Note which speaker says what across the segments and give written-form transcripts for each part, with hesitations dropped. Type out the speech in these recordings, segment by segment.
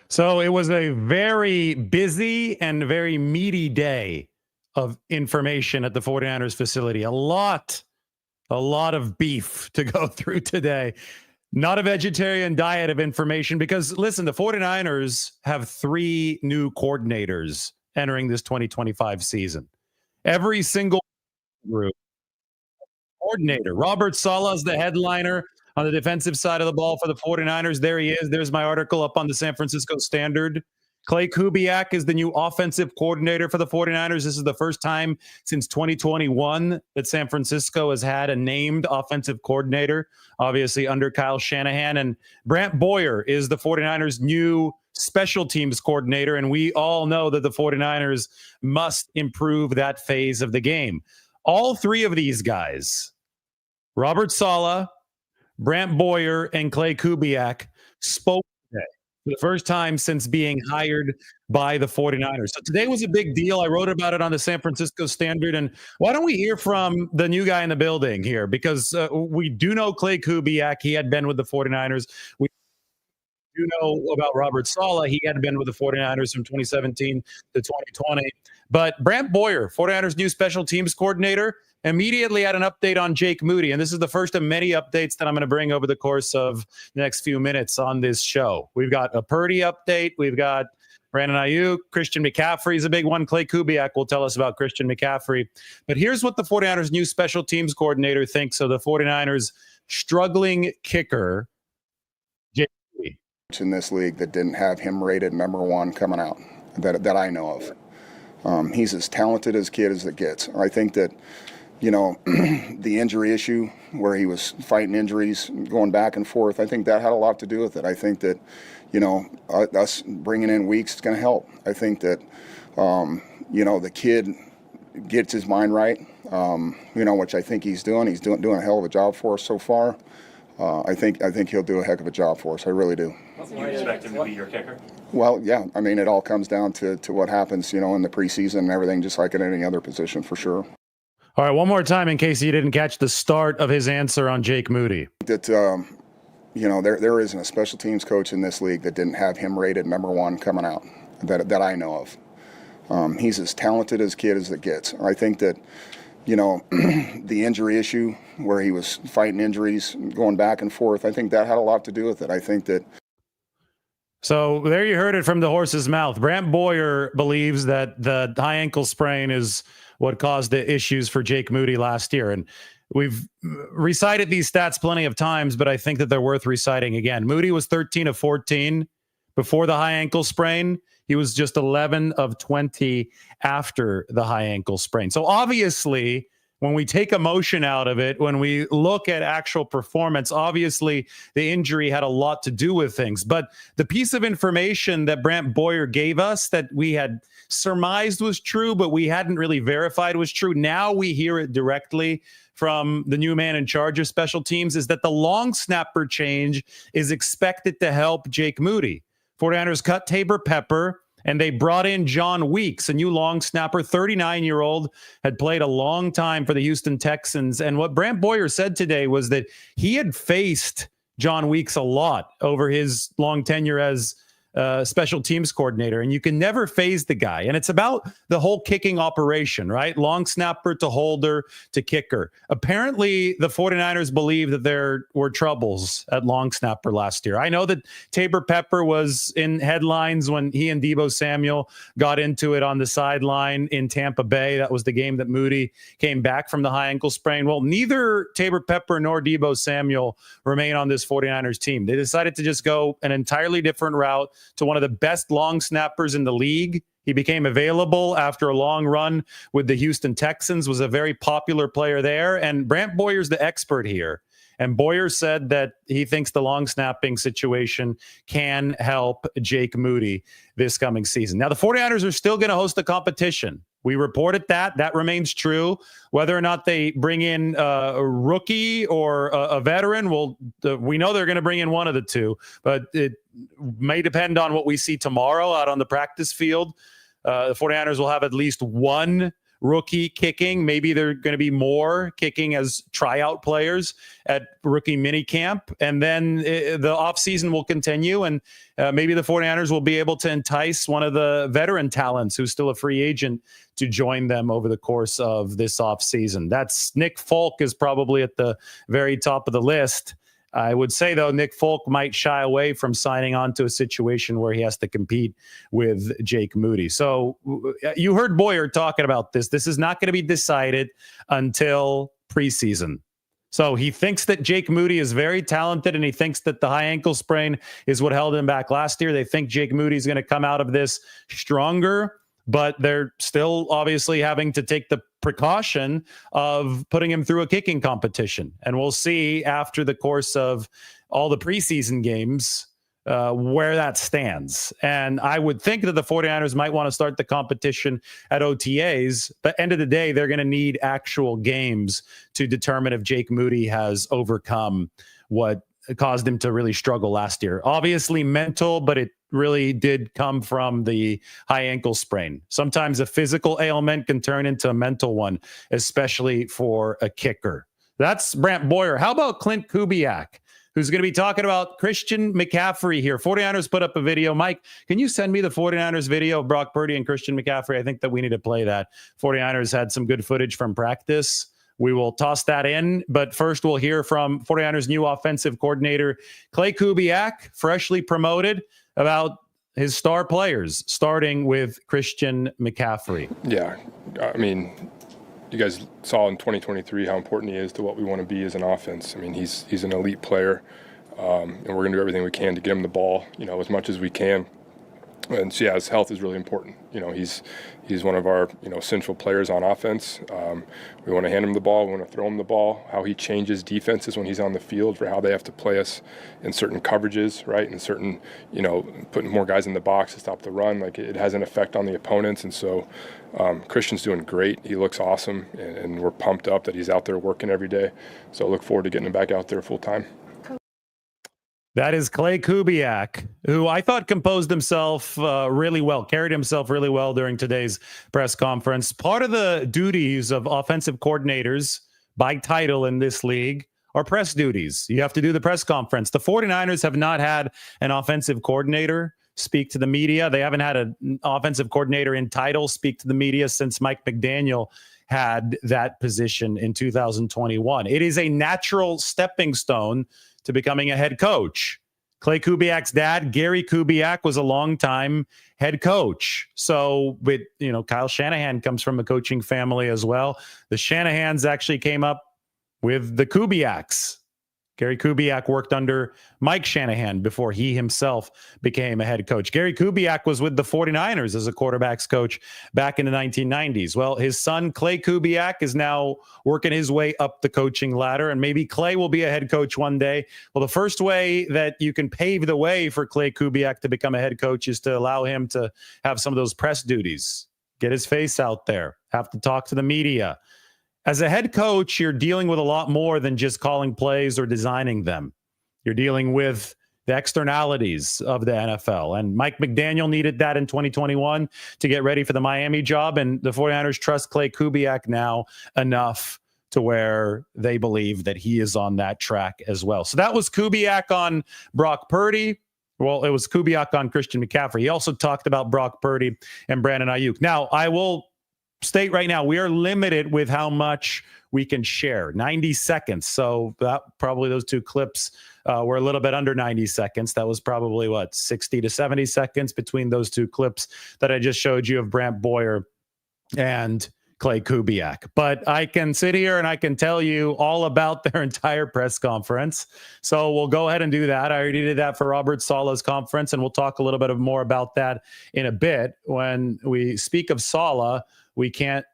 Speaker 1: So it was a very busy and very meaty day of information at the 49ers facility. A lot of beef to go through today. Not a vegetarian diet of information because, listen, the 49ers have three new coordinators entering this 2025 season. Every single group coordinator. Robert Saleh is the headliner on the defensive side of the ball for the 49ers. There he is. There's my article up on the San Francisco Standard. Clay Kubiak is the new offensive coordinator for the 49ers. This is the first time since 2021 that San Francisco has had a named offensive coordinator, obviously under Kyle Shanahan. And Brant Boyer is the 49ers' new special teams coordinator. And we all know that the 49ers must improve that phase of the game. All three of these guys, Robert Saleh, Brant Boyer, and Clay Kubiak, spoke today for the first time since being hired by the 49ers. So today was a big deal. I wrote about it on the San Francisco Standard. And why don't we hear from the new guy in the building here? Because we do know Clay Kubiak. He had been with the 49ers. We do know about Robert Saleh. He had been with the 49ers from 2017 to 2020. But Brant Boyer, 49ers new special teams coordinator, immediately had an update on Jake Moody. And this is the first of many updates that I'm going to bring over the course of the next few minutes on this show. We've got a Purdy update. We've got Brandon Aiyuk. Christian McCaffrey is a big one. Clay Kubiak will tell us about Christian McCaffrey. But here's what the 49ers new special teams coordinator thinks of the 49ers struggling kicker, Jake Moody.
Speaker 2: In this league that didn't have him rated number one coming out that I know of. He's as talented as kid as it gets. I think that, the injury issue where he was fighting injuries, going back and forth, I think that had a lot to do with it. I think that, us bringing in Weeks is going to help. I think that, the kid gets his mind right, which I think he's doing. He's doing a hell of a job for us so far. I think he'll do a heck of a job for us. I really do.
Speaker 3: Do you expect him to be your kicker?
Speaker 2: Well, yeah. I mean, it all comes down to what happens, in the preseason and everything, just like in any other position for sure.
Speaker 1: All right, one more time in case you didn't catch the start of his answer on Jake Moody.
Speaker 2: That, there isn't a special teams coach in this league that didn't have him rated number one coming out that I know of. He's as talented as kid as it gets. I think that, the injury issue where he was fighting injuries, going back and forth, I think that had a lot to do with it. I think that.
Speaker 1: So there you heard it from the horse's mouth. Brant Boyer believes that the high ankle sprain is what caused the issues for Jake Moody last year. And we've recited these stats plenty of times, but I think that they're worth reciting again. Moody was 13 of 14 before the high ankle sprain. He was just 11 of 20 after the high ankle sprain. So obviously, when we take emotion out of it, when we look at actual performance, obviously the injury had a lot to do with things. But the piece of information that Brant Boyer gave us that we had surmised was true, but we hadn't really verified was true, now we hear it directly from the new man in charge of special teams, is that the long snapper change is expected to help Jake Moody. 49ers cut Tabor Pepper, and they brought in John Weeks, a new long snapper, 39-year-old, had played a long time for the Houston Texans. And what Brant Boyer said today was that he had faced John Weeks a lot over his long tenure as special teams coordinator, and you can never phase the guy. And it's about the whole kicking operation, right? Long snapper to holder to kicker. Apparently, the 49ers believe that there were troubles at long snapper last year. I know that Tabor Pepper was in headlines when he and Deebo Samuel got into it on the sideline in Tampa Bay. That was the game that Moody came back from the high ankle sprain. Well, neither Tabor Pepper nor Deebo Samuel remain on this 49ers team. They decided to just go an entirely different route to one of the best long snappers in the league. He became available after a long run with the Houston Texans, was a very popular player there. And Brant Boyer's the expert here. And Boyer said that he thinks the long snapping situation can help Jake Moody this coming season. Now, the 49ers are still going to host the competition. We reported that. That remains true. Whether or not they bring in a rookie or a veteran, we know they're going to bring in one of the two, but it may depend on what we see tomorrow out on the practice field. The 49ers will have at least one rookie kicking. Maybe they're going to be more kicking as tryout players at rookie minicamp. And then the offseason will continue, and maybe the 49ers will be able to entice one of the veteran talents who's still a free agent to join them over the course of this offseason. That's Nick Folk is probably at the very top of the list. I would say, though, Nick Folk might shy away from signing on to a situation where he has to compete with Jake Moody. So you heard Boyer talking about this. This is not going to be decided until preseason. So he thinks that Jake Moody is very talented, and he thinks that the high ankle sprain is what held him back last year. They think Jake Moody is going to come out of this stronger, but they're still obviously having to take the precaution of putting him through a kicking competition. And we'll see after the course of all the preseason games where that stands. And I would think that the 49ers might want to start the competition at OTAs, but end of the day, they're going to need actual games to determine if Jake Moody has overcome what caused him to really struggle last year. Obviously mental, but it really did come from the high ankle sprain. Sometimes a physical ailment can turn into a mental one, especially for a kicker. That's Brant Boyer. How about Clint Kubiak, who's going to be talking about Christian McCaffrey here? 49ers put up a video. Mike, can you send me the 49ers video of Brock Purdy and Christian McCaffrey? I think that we need to play that. 49ers had some good footage from practice. We will toss that in, but first we'll hear from 49ers new offensive coordinator Clay Kubiak, freshly promoted, about his star players, starting with Christian McCaffrey.
Speaker 4: Yeah, I mean, you guys saw in 2023 how important he is to what we want to be as an offense. I mean, he's an elite player, and we're going to do everything we can to get him the ball, as much as we can. And so, yeah, his health is really important. He's one of our, essential players on offense. We want to hand him the ball. We want to throw him the ball. How he changes defenses when he's on the field for how they have to play us in certain coverages, right? And certain, putting more guys in the box to stop the run. Like, it has an effect on the opponents. And so Christian's doing great. He looks awesome. And we're pumped up that he's out there working every day. So I look forward to getting him back out there full time.
Speaker 1: That is Clay Kubiak, who I thought composed himself really well, carried himself really well during today's press conference. Part of the duties of offensive coordinators by title in this league are press duties. You have to do the press conference. The 49ers have not had an offensive coordinator speak to the media. They haven't had an offensive coordinator in title speak to the media since Mike McDaniel had that position in 2021. It is a natural stepping stone to becoming a head coach. Clay Kubiak's dad, Gary Kubiak, was a longtime head coach. So, with Kyle Shanahan comes from a coaching family as well. The Shanahans actually came up with the Kubiaks. Gary Kubiak worked under Mike Shanahan before he himself became a head coach. Gary Kubiak was with the 49ers as a quarterbacks coach back in the 1990s. Well, his son, Clay Kubiak, is now working his way up the coaching ladder, and maybe Clay will be a head coach one day. Well, the first way that you can pave the way for Clay Kubiak to become a head coach is to allow him to have some of those press duties, get his face out there, have to talk to the media. As a head coach, you're dealing with a lot more than just calling plays or designing them. You're dealing with the externalities of the NFL. And Mike McDaniel needed that in 2021 to get ready for the Miami job. And the 49ers trust Clay Kubiak now enough to where they believe that he is on that track as well. So that was Kubiak on Brock Purdy. Well, it was Kubiak on Christian McCaffrey. He also talked about Brock Purdy and Brandon Aiyuk. Now, I will state right now, we are limited with how much we can share. 90 seconds. So that probably those two clips were a little bit under 90 seconds. That was probably 60 to 70 seconds between those two clips that I just showed you of Brant Boyer and Clay Kubiak. But I can sit here and I can tell you all about their entire press conference. So we'll go ahead and do that. I already did that for Robert Saleh's conference, and we'll talk a little bit more about that in a bit. When we speak of Saleh, we can't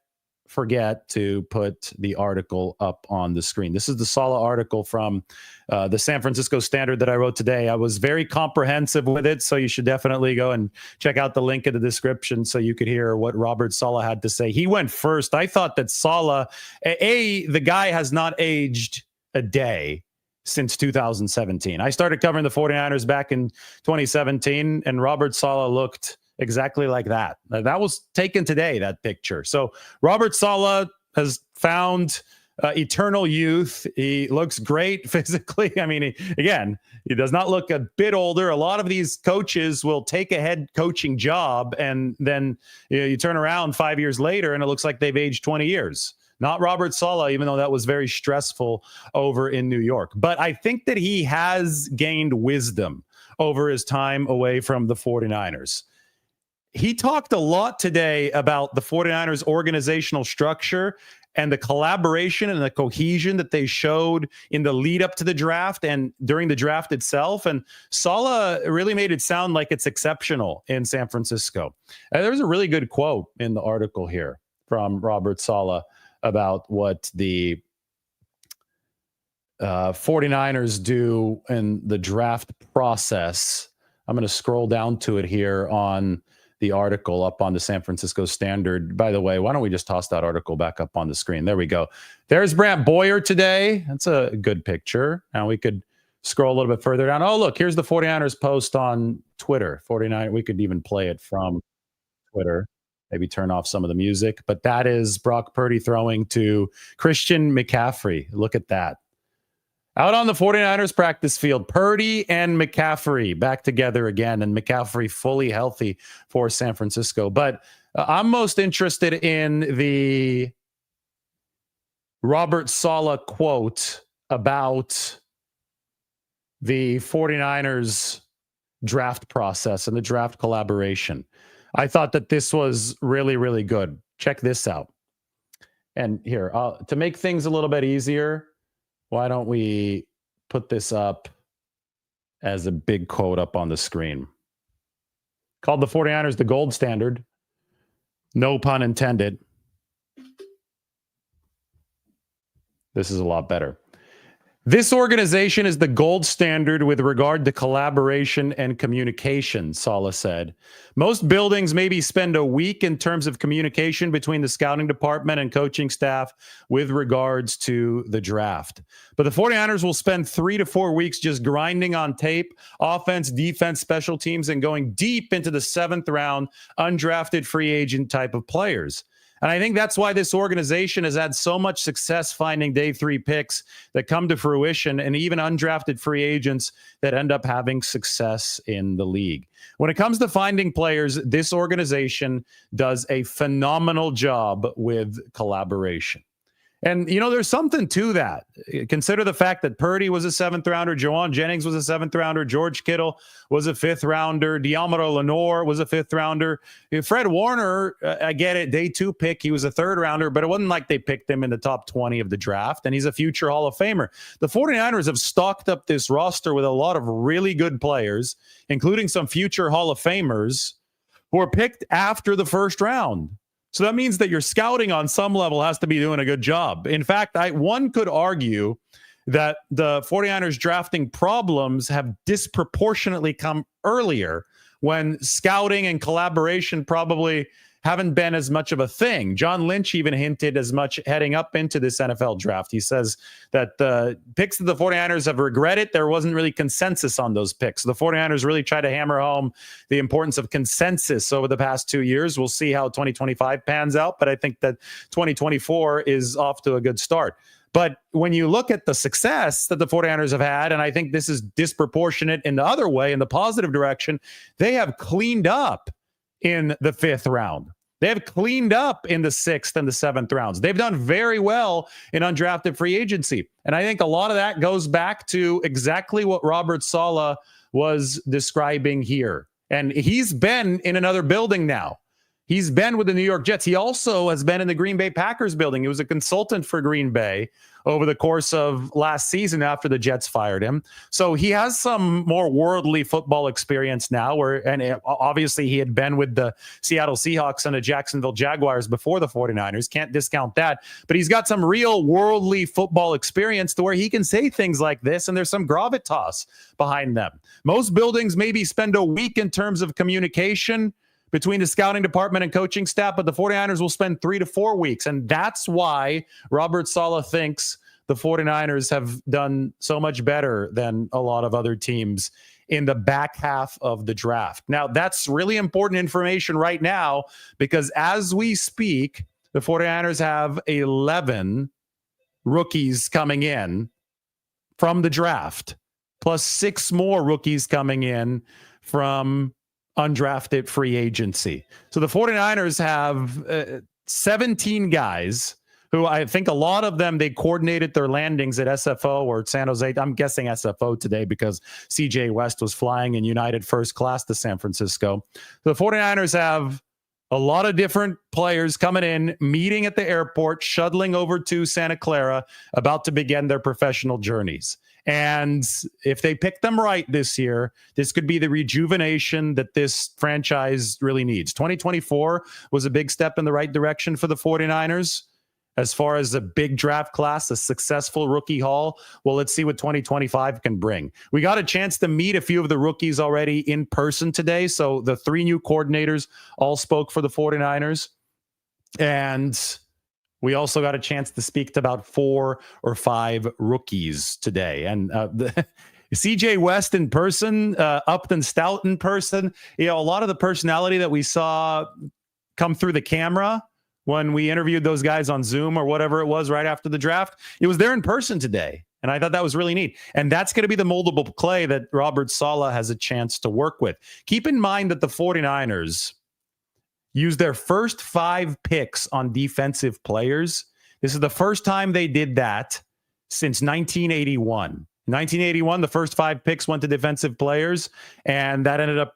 Speaker 1: forget to put the article up on the screen. This is the Saleh article from the San Francisco Standard that I wrote today. I was very comprehensive with it, so you should definitely go and check out the link in the description so you could hear what Robert Saleh had to say. He went first. I thought that Saleh, the guy has not aged a day since 2017. I started covering the 49ers back in 2017, and Robert Saleh looked exactly like that. That was taken today, that picture. So Robert Saleh has found eternal youth. He looks great physically. I mean, he does not look a bit older. A lot of these coaches will take a head coaching job and then you turn around 5 years later and it looks like they've aged 20 years. Not Robert Saleh, even though that was very stressful over in New York. But I think that he has gained wisdom over his time away from the 49ers. He talked a lot today about the 49ers organizational structure and the collaboration and the cohesion that they showed in the lead up to the draft and during the draft itself. And Saleh really made it sound like it's exceptional in San Francisco. And there's a really good quote in the article here from Robert Saleh about what the 49ers do in the draft process. I'm going to scroll down to it here on the article up on the San Francisco Standard. By the way, why don't we just toss that article back up on the screen? There we go. There's Brant Boyer today. That's a good picture. Now we could scroll a little bit further down. Oh, look, here's the 49ers post on Twitter. 49. We could even play it from Twitter. Maybe turn off some of the music. But that is Brock Purdy throwing to Christian McCaffrey. Look at that. Out on the 49ers practice field, Purdy and McCaffrey back together again, and McCaffrey fully healthy for San Francisco. But I'm most interested in the Robert Saleh quote about the 49ers draft process and the draft collaboration. I thought that this was really, really good. Check this out. And here, to make things a little bit easier, why don't we put this up as a big quote up on the screen? Called the 49ers the gold standard. No pun intended. This is a lot better. This organization is the gold standard with regard to collaboration and communication, Saleh said. Most buildings maybe spend a week in terms of communication between the scouting department and coaching staff with regards to the draft. But the 49ers will spend 3 to 4 weeks just grinding on tape, offense, defense, special teams, and going deep into the 7th round, undrafted free agent type of players. And I think that's why this organization has had so much success finding day 3 picks that come to fruition and even undrafted free agents that end up having success in the league. When it comes to finding players, this organization does a phenomenal job with collaboration. And, there's something to that. Consider the fact that Purdy was a 7th rounder, Jawan Jennings was a 7th rounder, George Kittle was a 5th rounder, Deommodore Lenoir was a 5th rounder. Fred Warner, I get it, day 2 pick, he was a 3rd rounder, but it wasn't like they picked him in the top 20 of the draft, and he's a future Hall of Famer. The 49ers have stocked up this roster with a lot of really good players, including some future Hall of Famers who are picked after the 1st round. So that means that your scouting on some level has to be doing a good job. In fact, one could argue that the 49ers drafting problems have disproportionately come earlier when scouting and collaboration probably haven't been as much of a thing. John Lynch even hinted as much heading up into this NFL draft. He says that the picks that the 49ers have regretted, there wasn't really consensus on those picks. The 49ers really tried to hammer home the importance of consensus over the past 2 years. We'll see how 2025 pans out, but I think that 2024 is off to a good start. But when you look at the success that the 49ers have had, and I think this is disproportionate in the other way, in the positive direction, they have cleaned up in the 5th round. They have cleaned up in the 6th and the 7th rounds. They've done very well in undrafted free agency. And I think a lot of that goes back to exactly what Robert Saleh was describing here. And he's been in another building now. He's been with the New York Jets. He also has been in the Green Bay Packers building. He was a consultant for Green Bay over the course of last season after the Jets fired him. So he has some more worldly football experience now, and obviously he had been with the Seattle Seahawks and the Jacksonville Jaguars before the 49ers. Can't discount that. But he's got some real worldly football experience to where he can say things like this, and there's some gravitas behind them. Most buildings maybe spend a week in terms of communication between the scouting department and coaching staff, but the 49ers will spend 3 to 4 weeks. And that's why Robert Saleh thinks the 49ers have done so much better than a lot of other teams in the back half of the draft. Now, that's really important information right now because as we speak, the 49ers have 11 rookies coming in from the draft, plus 6 more rookies coming in from undrafted free agency. So the 49ers have 17 guys who I think a lot of them, they coordinated their landings at SFO or San Jose. I'm guessing SFO today because CJ West was flying in United first class to San Francisco. The 49ers have a lot of different players coming in, meeting at the airport, shuttling over to Santa Clara, about to begin their professional journeys. And if they pick them right this year, this could be the rejuvenation that this franchise really needs. 2024 was a big step in the right direction for the 49ers. As far as a big draft class, a successful rookie haul, well, let's see what 2025 can bring. We got a chance to meet a few of the rookies already in person today. So the 3 new coordinators all spoke for the 49ers. And we also got a chance to speak to about 4 or 5 rookies today. And the CJ West in person, Upton Stout in person, a lot of the personality that we saw come through the camera when we interviewed those guys on Zoom or whatever it was right after the draft, it was there in person today. And I thought that was really neat. And that's going to be the moldable clay that Robert Saleh has a chance to work with. Keep in mind that the 49ers used their first 5 picks on defensive players. This is the first time they did that since 1981. In 1981, the first 5 picks went to defensive players, and that ended up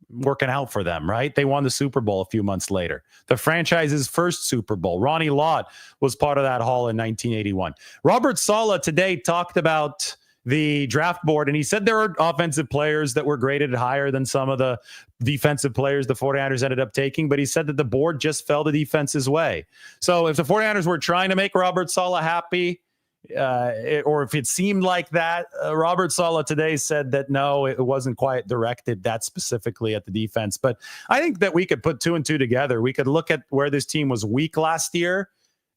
Speaker 1: working out for them, right? They won the Super Bowl a few months later. The franchise's first Super Bowl. Ronnie Lott was part of that haul in 1981. Robert Saleh today talked about the draft board, and he said there are offensive players that were graded higher than some of the defensive players the 49ers ended up taking, but he said that the board just fell the defense's way. So if the 49ers were trying to make Robert Saleh happy, or if it seemed like that, Robert Saleh today said that no, it wasn't quite directed that specifically at the defense. But I think that we could put 2 and 2 together. We could look at where this team was weak last year,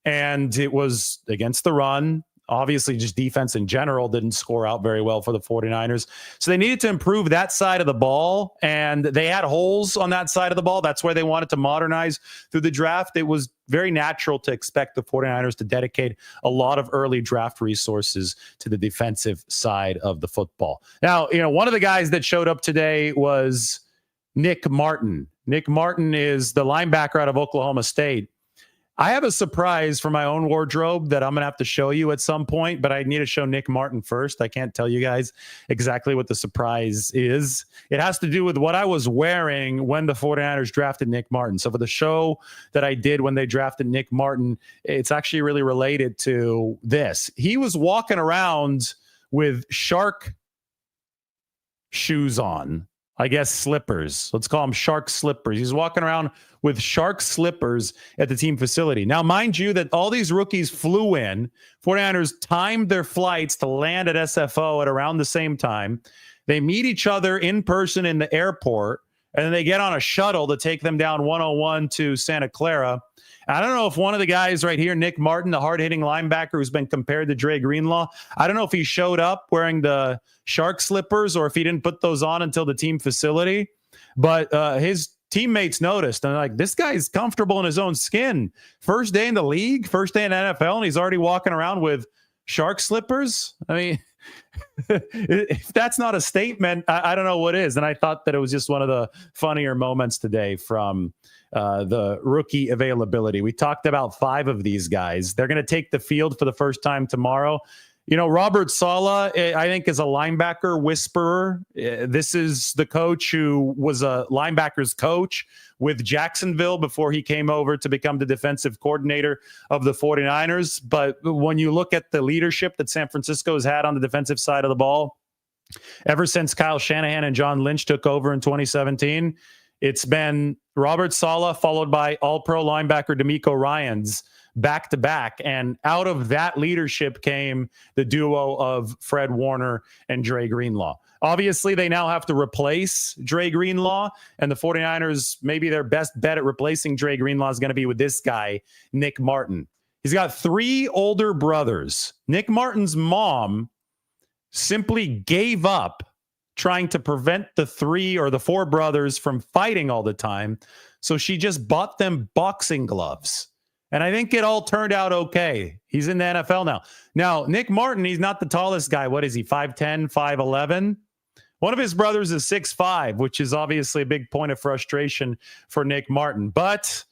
Speaker 1: and it was against the run. Obviously, just defense in general didn't score out very well for the 49ers. So they needed to improve that side of the ball, and they had holes on that side of the ball. That's where they wanted to modernize through the draft. It was very natural to expect the 49ers to dedicate a lot of early draft resources to the defensive side of the football. Now, one of the guys that showed up today was Nick Martin. Nick Martin is the linebacker out of Oklahoma State. I have a surprise for my own wardrobe that I'm going to have to show you at some point, but I need to show Nick Martin first. I can't tell you guys exactly what the surprise is. It has to do with what I was wearing when the 49ers drafted Nick Martin. So for the show that I did when they drafted Nick Martin, it's actually really related to this. He was walking around with shark shoes on. I guess slippers. Let's call them shark slippers. He's walking around with shark slippers at the team facility. Now, mind you that all these rookies flew in. 49ers timed their flights to land at SFO at around the same time. They meet each other in person in the airport, and then they get on a shuttle to take them down 101 to Santa Clara. I don't know if one of the guys right here, Nick Martin, the hard-hitting linebacker who's been compared to Dre Greenlaw, I don't know if he showed up wearing the shark slippers or if he didn't put those on until the team facility. But his teammates noticed, and like, this guy's comfortable in his own skin. First day in the league, first day in the NFL, and he's already walking around with shark slippers. I mean, if that's not a statement, I don't know what is. And I thought that it was just one of the funnier moments today from the rookie availability. We talked about 5 of these guys. They're going to take the field for the first time tomorrow. Robert Saleh, I think, is a linebacker whisperer. This is the coach who was a linebackers coach with Jacksonville before he came over to become the defensive coordinator of the 49ers. But when you look at the leadership that San Francisco has had on the defensive side of the ball, ever since Kyle Shanahan and John Lynch took over in 2017, it's been Robert Saleh followed by all-pro linebacker DeMeco Ryans back-to-back. And out of that leadership came the duo of Fred Warner and Dre Greenlaw. Obviously, they now have to replace Dre Greenlaw, and the 49ers, maybe their best bet at replacing Dre Greenlaw is going to be with this guy, Nick Martin. He's got 3 older brothers. Nick Martin's mom simply gave up trying to prevent the 3 or the 4 brothers from fighting all the time. So she just bought them boxing gloves. And I think it all turned out okay. He's in the NFL now. Now, Nick Martin, he's not the tallest guy. What is he, 5'10", 5'11"? One of his brothers is 6'5", which is obviously a big point of frustration for Nick Martin. But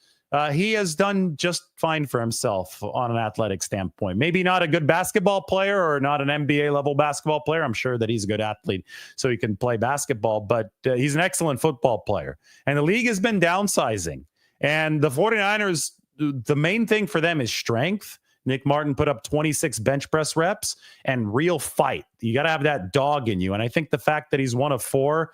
Speaker 1: he has done just fine for himself on an athletic standpoint. Maybe not a good basketball player or not an NBA-level basketball player. I'm sure that he's a good athlete, so he can play basketball. But he's an excellent football player. And the league has been downsizing. And the 49ers, the main thing for them is strength. Nick Martin put up 26 bench press reps and real fight. You got to have that dog in you. And I think the fact that he's one of 4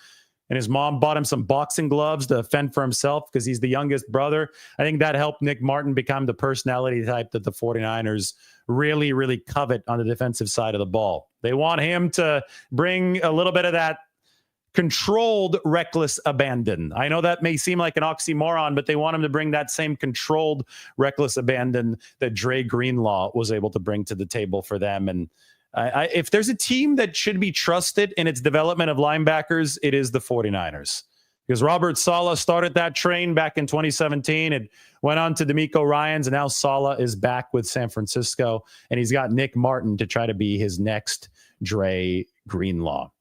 Speaker 1: and his mom bought him some boxing gloves to fend for himself because he's the youngest brother, I think that helped Nick Martin become the personality type that the 49ers really, really covet on the defensive side of the ball. They want him to bring a little bit of that controlled, reckless abandon. I know that may seem like an oxymoron, but they want him to bring that same controlled, reckless abandon that Dre Greenlaw was able to bring to the table for them. And if there's a team that should be trusted in its development of linebackers, it is the 49ers. Because Robert Saleh started that train back in 2017 and went on to D'Amico Ryans, and now Saleh is back with San Francisco, and he's got Nick Martin to try to be his next Dre Greenlaw.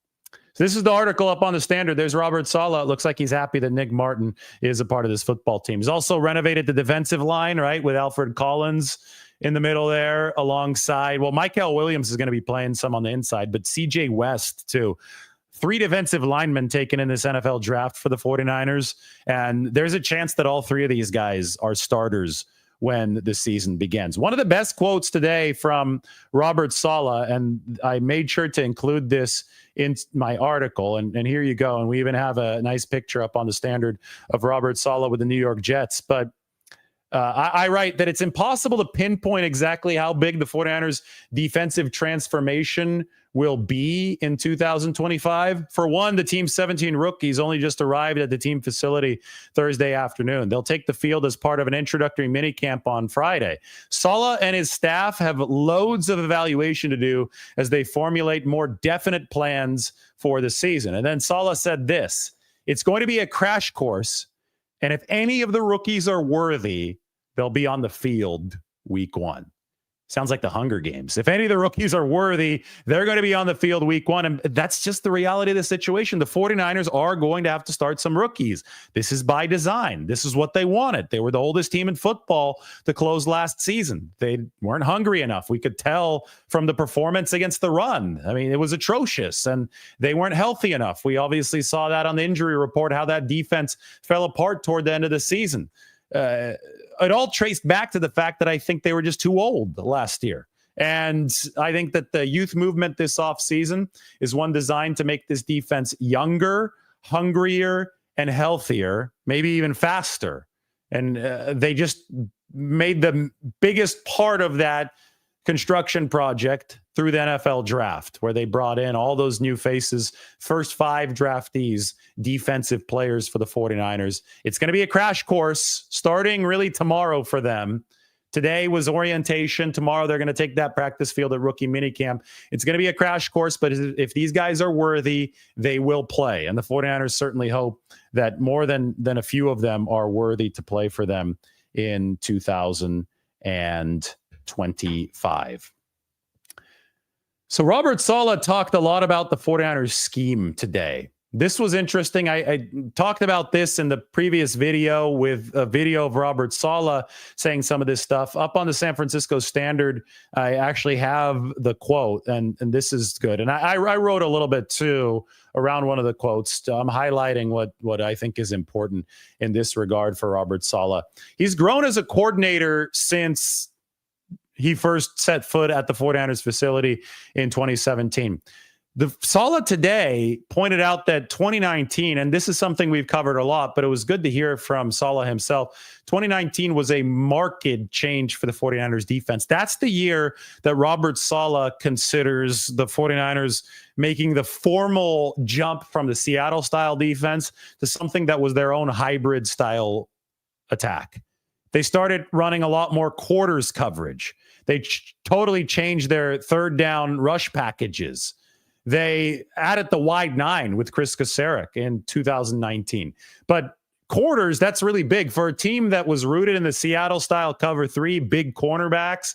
Speaker 1: So this is the article up on the Standard. There's Robert Saleh. It looks like he's happy that Nick Martin is a part of this football team. He's also renovated the defensive line, right, with Alfred Collins in the middle there alongside. Well, Michael Williams is going to be playing some on the inside, but CJ West too. 3 defensive linemen taken in this NFL draft for the 49ers, and there's a chance that all 3 of these guys are starters when the season begins. One of the best quotes today from Robert Saleh, and I made sure to include this in my article, and here you go. And we even have a nice picture up on the Standard of Robert Saleh with the New York Jets. But I write that it's impossible to pinpoint exactly how big the 49ers defensive transformation will be in 2025. For one, the team's 17 rookies only just arrived at the team facility Thursday afternoon. They'll take the field as part of an introductory minicamp on Friday. Saleh and his staff have loads of evaluation to do as they formulate more definite plans for the season. And then Saleh said this: it's going to be a crash course, and if any of the rookies are worthy, they'll be on the field week 1. Sounds like the Hunger Games. If any of the rookies are worthy, they're going to be on the field week 1. And that's just the reality of the situation. The 49ers are going to have to start some rookies. This is by design. This is what they wanted. They were the oldest team in football to close last season. They weren't hungry enough. We could tell from the performance against the run. I mean, it was atrocious, and they weren't healthy enough. We obviously saw that on the injury report, how that defense fell apart toward the end of the season. It all traced back to the fact that I think they were just too old last year. And I think that the youth movement this offseason is one designed to make this defense younger, hungrier, and healthier, maybe even faster. And they just made the biggest part of that construction project through the NFL draft, where they brought in all those new faces, first 5 draftees, defensive players for the 49ers. It's going to be a crash course starting really tomorrow for them. Today was orientation. Tomorrow they're going to take that practice field at rookie minicamp. It's going to be a crash course, but if these guys are worthy, they will play. And the 49ers certainly hope that more than a few of them are worthy to play for them in 2025. So Robert Saleh talked a lot about the 49ers scheme today. This was interesting. I talked about this in the previous video with a video of Robert Saleh saying some of this stuff. Up on the San Francisco Standard, I actually have the quote, and this is good. And I wrote a little bit, too, around one of the quotes. I'm highlighting what I think is important in this regard for Robert Saleh. He's grown as a coordinator since he first set foot at the 49ers facility in 2017. The Saleh today pointed out that 2019, and this is something we've covered a lot, but it was good to hear from Saleh himself. 2019 was a marked change for the 49ers defense. That's the year that Robert Saleh considers the 49ers making the formal jump from the Seattle style defense to something that was their own hybrid style attack. They started running a lot more quarters coverage. They totally changed their third down rush packages. They added the wide 9 with Chris Kasarik in 2019. But quarters, that's really big for a team that was rooted in the Seattle style cover 3, big cornerbacks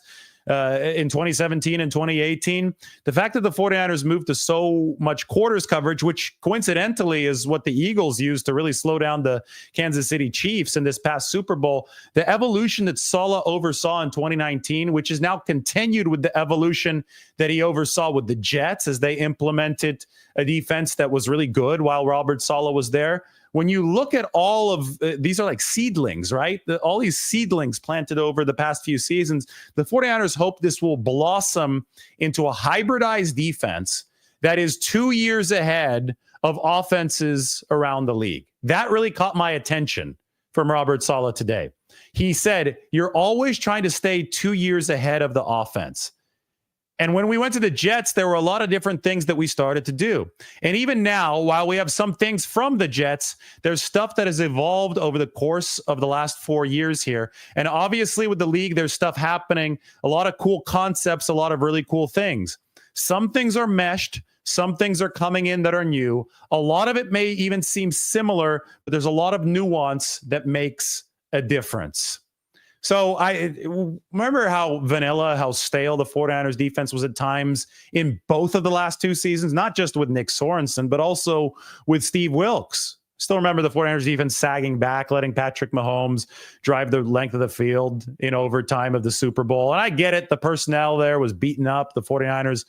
Speaker 1: in 2017 and 2018. The fact that the 49ers moved to so much quarters coverage, which coincidentally is what the Eagles used to really slow down the Kansas City Chiefs in this past Super Bowl, the evolution that Saleh oversaw in 2019, which is now continued with the evolution that he oversaw with the Jets as they implemented a defense that was really good while Robert Saleh was there. When you look at all of these are like seedlings, right? All these seedlings planted over the past few seasons, the 49ers hope this will blossom into a hybridized defense that is 2 years ahead of offenses around the league. That really caught my attention from Robert Saleh today. He said, you're always trying to stay 2 years ahead of the offense. And when we went to the Jets, there were a lot of different things that we started to do. And even now, while we have some things from the Jets, there's stuff that has evolved over the course of the last 4 years here. And obviously with the league, there's stuff happening, a lot of cool concepts, a lot of really cool things. Some things are meshed. Some things are coming in that are new. A lot of it may even seem similar, but there's a lot of nuance that makes a difference. So I remember how vanilla, how stale the 49ers defense was at times in both of the last 2 seasons, not just with Nick Sorensen, but also with Steve Wilkes. Still remember the 49ers defense sagging back, letting Patrick Mahomes drive the length of the field in overtime of the Super Bowl. And I get it. The personnel there was beaten up. The 49ers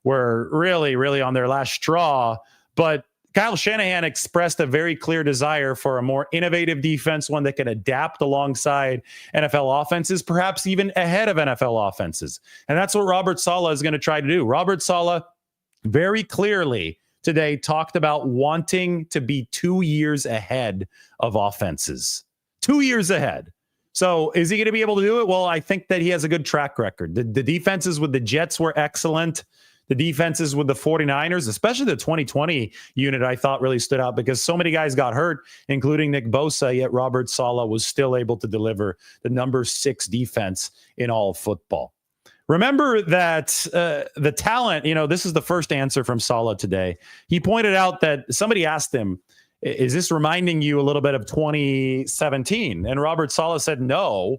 Speaker 1: were really, really on their last straw. But Kyle Shanahan expressed a very clear desire for a more innovative defense, one that can adapt alongside NFL offenses, perhaps even ahead of NFL offenses. And that's what Robert Saleh is going to try to do. Robert Saleh very clearly today talked about wanting to be 2 years ahead of offenses. 2 years ahead. So is he going to be able to do it? Well, I think that he has a good track record. The defenses with the Jets were excellent. The defenses with the 49ers, especially the 2020 unit, I thought really stood out because so many guys got hurt, including Nick Bosa, yet Robert Saleh was still able to deliver the number 6 defense in all of football. Remember that the talent, this is the first answer from Saleh today. He pointed out that somebody asked him, is this reminding you a little bit of 2017? And Robert Saleh said no,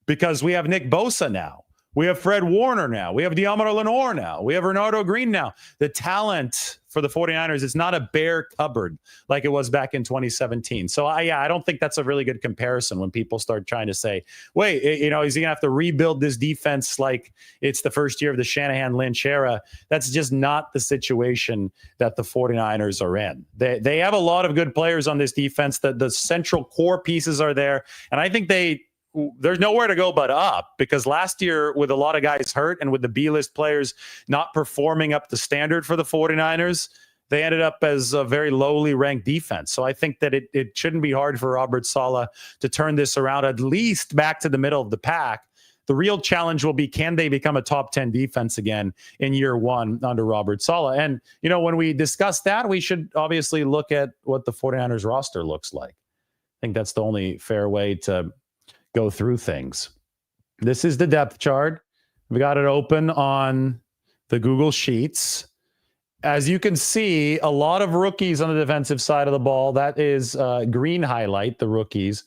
Speaker 1: because we have Nick Bosa now. We have Fred Warner now. We have Deommodore Lenoir now. We have Renardo Green now. The talent for the 49ers is not a bare cupboard like it was back in 2017. So, I don't think that's a really good comparison when people start trying to say, wait, is he going to have to rebuild this defense like it's the first year of the Shanahan-Lynch era? That's just not the situation that the 49ers are in. They have a lot of good players on this defense. The central core pieces are there. And I think there's nowhere to go but up, because last year with a lot of guys hurt and with the B-list players not performing up to standard for the 49ers, they ended up as a very lowly ranked defense. So I think that it shouldn't be hard for Robert Saleh to turn this around, at least back to the middle of the pack. The real challenge will be, can they become a top 10 defense again in year one under Robert Saleh? And, when we discuss that, we should obviously look at what the 49ers roster looks like. I think that's the only fair way to go through things. This is the depth chart. We got it open on the Google Sheets. As you can see, a lot of rookies on the defensive side of the ball. That is green highlight, the rookies.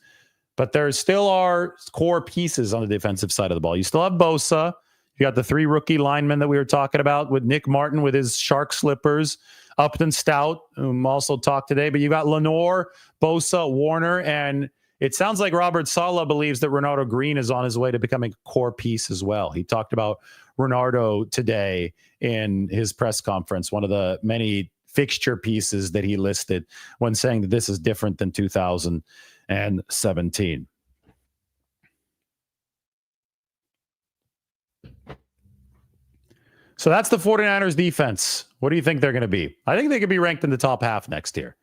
Speaker 1: But there still are core pieces on the defensive side of the ball. You still have Bosa. You got the 3 rookie linemen that we were talking about, with Nick Martin with his shark slippers, Upton Stout, whom also talked today. But you got Lenoir, Bosa, Warner, and it sounds like Robert Saleh believes that Renardo Green is on his way to becoming a core piece as well. He talked about Renardo today in his press conference, one of the many fixture pieces that he listed when saying that this is different than 2017. So that's the 49ers defense. What do you think they're going to be? I think they could be ranked in the top half next year.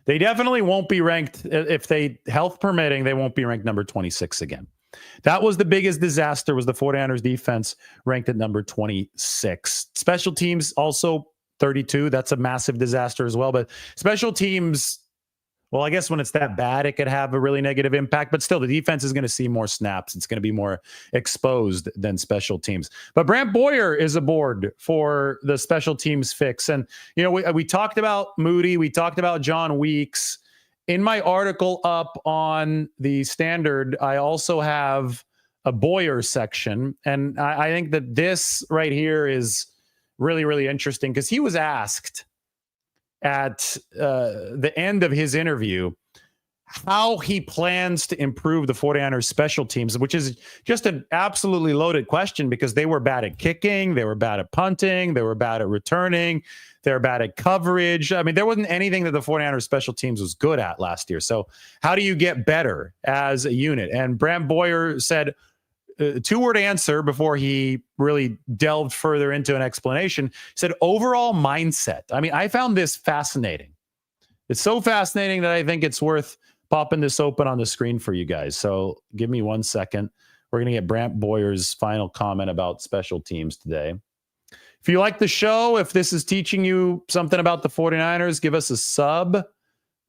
Speaker 1: They definitely won't be ranked, if they, health permitting, they won't be ranked number 26 again. That was the biggest disaster, was the 49ers defense ranked at number 26. Special teams also 32. That's a massive disaster as well. But special teams Well, I guess when it's that bad, it could have a really negative impact, but still the defense is going to see more snaps. It's going to be more exposed than special teams. But Brant Boyer is aboard for the special teams fix. And, we talked about Moody. We talked about John Weeks. In my article up on the Standard, I also have a Boyer section. And I think that this right here is really, really interesting because he was asked at the end of his interview how he plans to improve the 49ers special teams, which is just an absolutely loaded question because they were bad at kicking, they were bad at punting, they were bad at returning, they were bad at coverage. I mean, there wasn't anything that the 49ers special teams was good at last year. So how do you get better as a unit? And Brant Boyer said, two-word answer before he really delved further into an explanation. He said, overall mindset. I mean, I found this fascinating. It's so fascinating that I think it's worth popping this open on the screen for you guys. So give me 1 second. We're going to get Brant Boyer's final comment about special teams today. If you like the show, if this is teaching you something about the 49ers, give us a sub.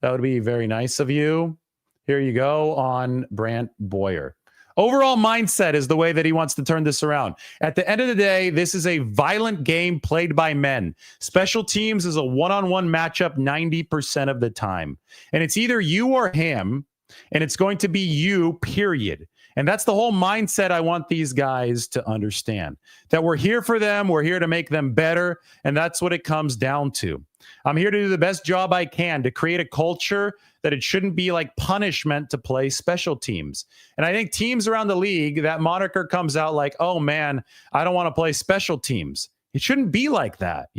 Speaker 1: That would be very nice of you. Here you go on Brant Boyer. Overall mindset is the way that he wants to turn this around. At the end of the day, this is a violent game played by men. Special teams is a one-on-one matchup 90% of the time. And it's either you or him, and it's going to be you, period. And that's the whole mindset I want these guys to understand. That we're here for them, we're here to make them better, and that's what it comes down to. I'm here to do the best job I can to create a culture that it shouldn't be like punishment to play special teams. And I think teams around the league, that moniker comes out like, oh man, I don't want to play special teams. It shouldn't be like that,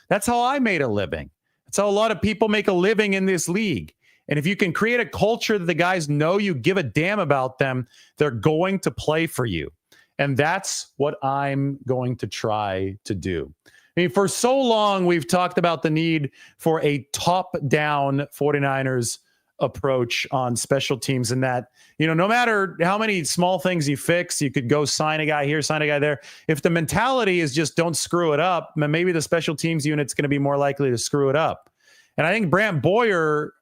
Speaker 1: That's how I made a living. That's how a lot of people make a living in this league. And if you can create a culture that the guys know you give a damn about them, they're going to play for you. And that's what I'm going to try to do. I mean, for so long, we've talked about the need for a top-down 49ers approach on special teams, and that, no matter how many small things you fix, you could go sign a guy here, sign a guy there. If the mentality is just don't screw it up, then maybe the special teams unit's going to be more likely to screw it up. And I think Brant Boyer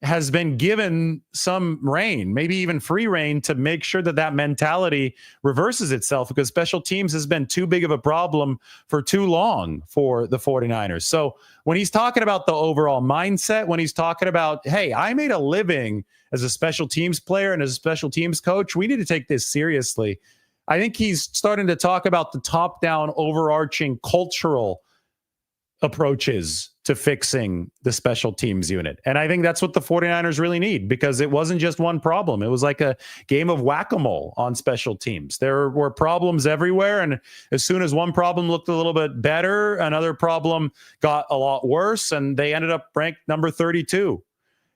Speaker 1: has been given some reign, maybe even free reign, to make sure that that mentality reverses itself, because special teams has been too big of a problem for too long for the 49ers. So when he's talking about the overall mindset, when he's talking about, hey, I made a living as a special teams player and as a special teams coach, we need to take this seriously. I think he's starting to talk about the top-down overarching cultural approaches to fixing the special teams unit. And I think that's what the 49ers really need, because it wasn't just one problem. It was like a game of whack-a-mole on special teams. There were problems everywhere. And as soon as one problem looked a little bit better, another problem got a lot worse, and they ended up ranked number 32.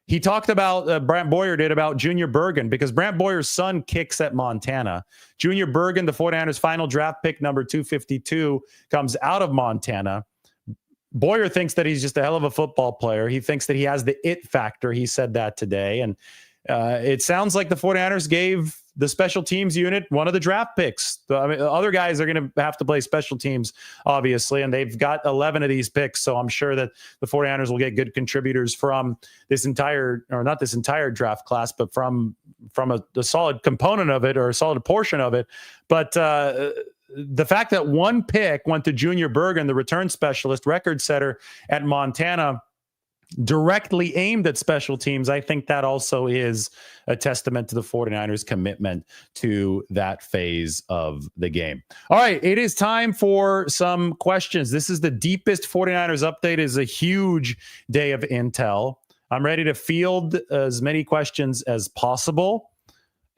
Speaker 1: He talked about, Brant Boyer did, about Junior Bergen, because Brant Boyer's son kicks at Montana. Junior Bergen, the 49ers final draft pick, number 252, comes out of Montana. Boyer thinks that he's just a hell of a football player. He thinks that he has the it factor. He said that today. And it sounds like the 49ers gave the special teams unit one of the draft picks. I mean, other guys are going to have to play special teams, obviously, and they've got 11 of these picks. So I'm sure that the 49ers will get good contributors from this entire, or not this entire draft class, but from a solid component of it, or a solid portion of it. But the fact that one pick went to Junior Bergen, the return specialist, record setter at Montana, directly aimed at special teams, I think that also is a testament to the 49ers' commitment to that phase of the game. All right, it is time for some questions. This is the deepest 49ers update. It is a huge day of intel. I'm ready to field as many questions as possible.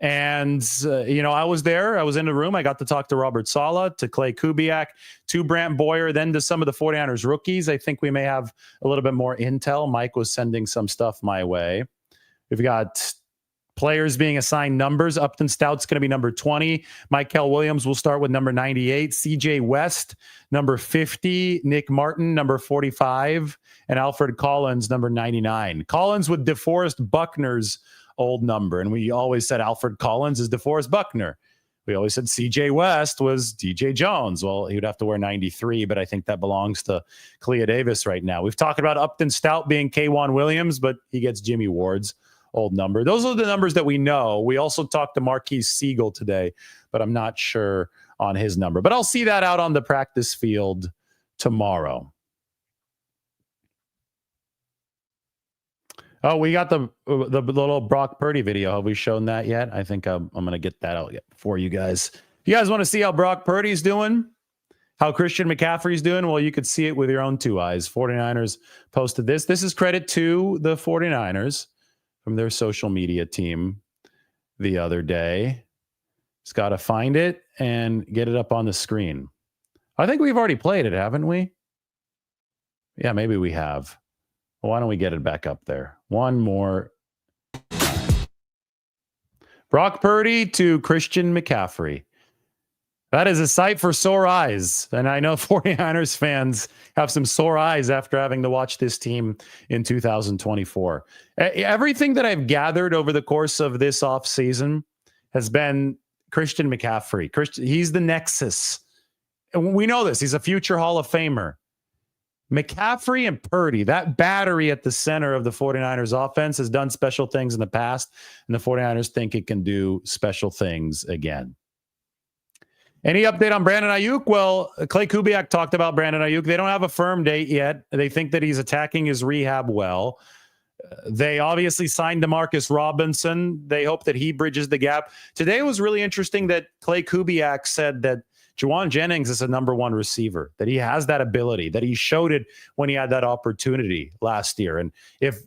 Speaker 1: And, I was there. I was in the room. I got to talk to Robert Saleh, to Clay Kubiak, to Brant Boyer, then to some of the 49ers rookies. I think we may have a little bit more intel. Mike was sending some stuff my way. We've got players being assigned numbers. Upton Stout's going to be number 20. Michael Williams will start with number 98. CJ West, number 50. Nick Martin, number 45. And Alfred Collins, number 99. Collins with DeForest Buckner's old number. And we always said Alfred Collins is DeForest Buckner. We always said CJ West was DJ Jones. Well, he would have to wear 93, but I think that belongs to Clea Davis right now. We've talked about Upton Stout being K'Wan Williams, but he gets Jimmy Ward's old number. Those are the numbers that we know. We also talked to Marquise Siegel today, but I'm not sure on his number. But I'll see that out on the practice field tomorrow. Oh, we got the little Brock Purdy video. Have we shown that yet? I think I'm going to get that out for you guys. If you guys want to see how Brock Purdy's doing, how Christian McCaffrey's doing, well, you could see it with your own two eyes. 49ers posted this. This is credit to the 49ers from their social media team the other day. Just got to find it and get it up on the screen. I think we've already played it, haven't we? Yeah, maybe we have. Well, why don't we get it back up there? One more. Brock Purdy to Christian McCaffrey. That is a sight for sore eyes. And I know 49ers fans have some sore eyes after having to watch this team in 2024. Everything that I've gathered over the course of this offseason has been Christian McCaffrey. He's the nexus. And we know this. He's a future Hall of Famer. McCaffrey and Purdy, that battery at the center of the 49ers offense has done special things in the past, and the 49ers think it can do special things again. Any update on Brandon Aiyuk? Well, Clay Kubiak talked about Brandon Aiyuk. They don't have a firm date yet. They think that he's attacking his rehab well. They obviously signed DeMarcus Robinson. They hope that he bridges the gap. Today it was really interesting that Clay Kubiak said that Juwan Jennings is a number one receiver, that he has that ability, that he showed it when he had that opportunity last year. And if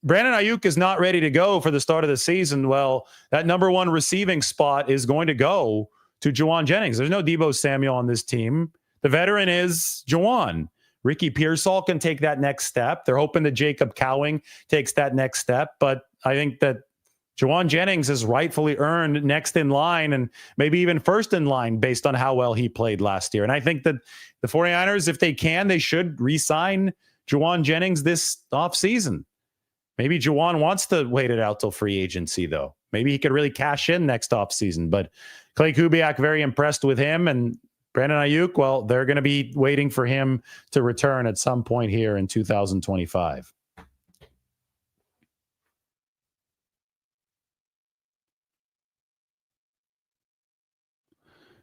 Speaker 1: Brandon Aiyuk is not ready to go for the start of the season, well, that number one receiving spot is going to go to Juwan Jennings. There's no Deebo Samuel on this team. The veteran is Juwan. Ricky Pearsall can take that next step. They're hoping that Jacob Cowing takes that next step. But I think that Juwan Jennings has rightfully earned next in line and maybe even first in line based on how well he played last year. And I think that the 49ers, if they can, they should re-sign Juwan Jennings this offseason. Maybe Juwan wants to wait it out till free agency, though. Maybe he could really cash in next offseason. But Clay Kubiak, very impressed with him. And Brandon Aiyuk, well, they're going to be waiting for him to return at some point here in 2025.